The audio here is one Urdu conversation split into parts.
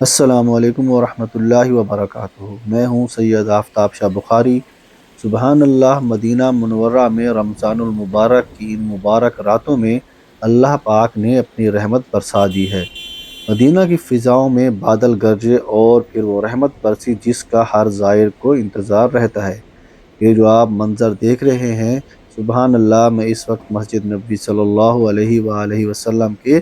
السلام علیکم ورحمۃ اللہ وبرکاتہ۔ میں ہوں سید آفتاب شاہ بخاری۔ سبحان اللہ، مدینہ منورہ میں رمضان المبارک کی ان مبارک راتوں میں اللہ پاک نے اپنی رحمت برسا دی ہے۔ مدینہ کی فضاؤں میں بادل گرجے اور پھر وہ رحمت برسی جس کا ہر زائر کو انتظار رہتا ہے۔ یہ جو آپ منظر دیکھ رہے ہیں، سبحان اللہ، میں اس وقت مسجد نبوی صلی اللہ علیہ وآلہ وسلم کے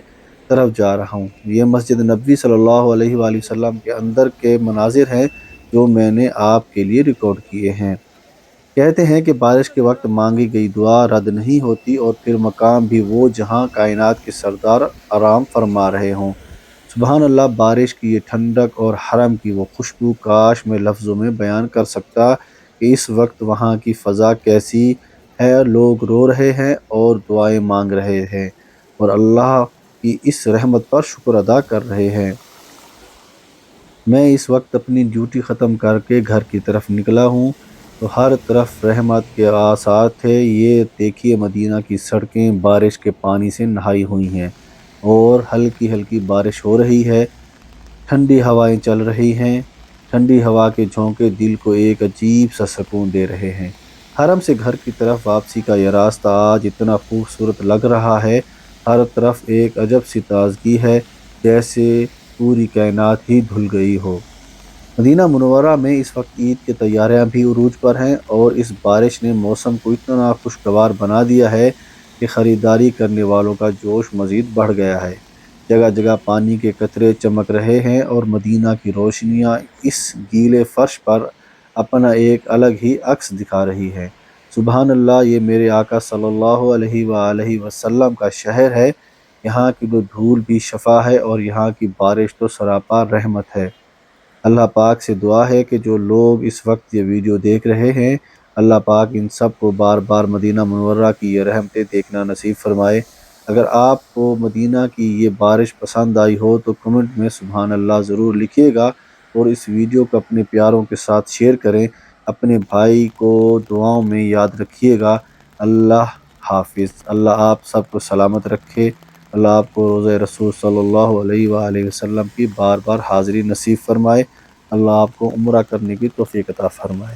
طرف جا رہا ہوں۔ یہ مسجد نبوی صلی اللہ علیہ وآلہ وسلم کے اندر کے مناظر ہیں جو میں نے آپ کے لیے ریکارڈ کیے ہیں۔ کہتے ہیں کہ بارش کے وقت مانگی گئی دعا رد نہیں ہوتی، اور پھر مقام بھی وہ جہاں کائنات کے سردار آرام فرما رہے ہوں۔ سبحان اللہ، بارش کی یہ ٹھنڈک اور حرم کی وہ خوشبو، کاش میں لفظوں میں بیان کر سکتا کہ اس وقت وہاں کی فضا کیسی ہے۔ لوگ رو رہے ہیں اور دعائیں مانگ رہے ہیں، اور اللہ کی اس رحمت پر شکر ادا کر رہے ہیں۔ میں اس وقت اپنی ڈیوٹی ختم کر کے گھر کی طرف نکلا ہوں تو ہر طرف رحمت کے آثار تھے۔ یہ دیکھیے، مدینہ کی سڑکیں بارش کے پانی سے نہائی ہوئی ہیں، اور ہلکی ہلکی بارش ہو رہی ہے۔ ٹھنڈی ہوائیں چل رہی ہیں، ٹھنڈی ہوا کے جھونکے دل کو ایک عجیب سا سکون دے رہے ہیں۔ حرم سے گھر کی طرف واپسی کا یہ راستہ آج اتنا خوبصورت لگ رہا ہے، ہر طرف ایک عجب سی تازگی ہے، جیسے پوری کائنات ہی دھل گئی ہو۔ مدینہ منورہ میں اس وقت عید کی تیاریاں بھی عروج پر ہیں، اور اس بارش نے موسم کو اتنا خوشگوار بنا دیا ہے کہ خریداری کرنے والوں کا جوش مزید بڑھ گیا ہے۔ جگہ جگہ پانی کے قطرے چمک رہے ہیں، اور مدینہ کی روشنیاں اس گیلے فرش پر اپنا ایک الگ ہی عکس دکھا رہی ہیں۔ سبحان اللہ، یہ میرے آقا صلی اللہ علیہ وآلہ وسلم کا شہر ہے۔ یہاں کی تو دھول بھی شفا ہے، اور یہاں کی بارش تو سراپا رحمت ہے۔ اللہ پاک سے دعا ہے کہ جو لوگ اس وقت یہ ویڈیو دیکھ رہے ہیں، اللہ پاک ان سب کو بار بار مدینہ منورہ کی یہ رحمتیں دیکھنا نصیب فرمائے۔ اگر آپ کو مدینہ کی یہ بارش پسند آئی ہو تو کمنٹ میں سبحان اللہ ضرور لکھیے گا، اور اس ویڈیو کو اپنے پیاروں کے ساتھ شیئر کریں۔ اپنے بھائی کو دعاؤں میں یاد رکھیے گا۔ اللہ حافظ۔ اللہ آپ سب کو سلامت رکھے۔ اللہ آپ کو روضہ رسول صلی اللہ علیہ وآلہ وسلم کی بار بار حاضری نصیب فرمائے۔ اللہ آپ کو عمرہ کرنے کی توفیق عطا فرمائے۔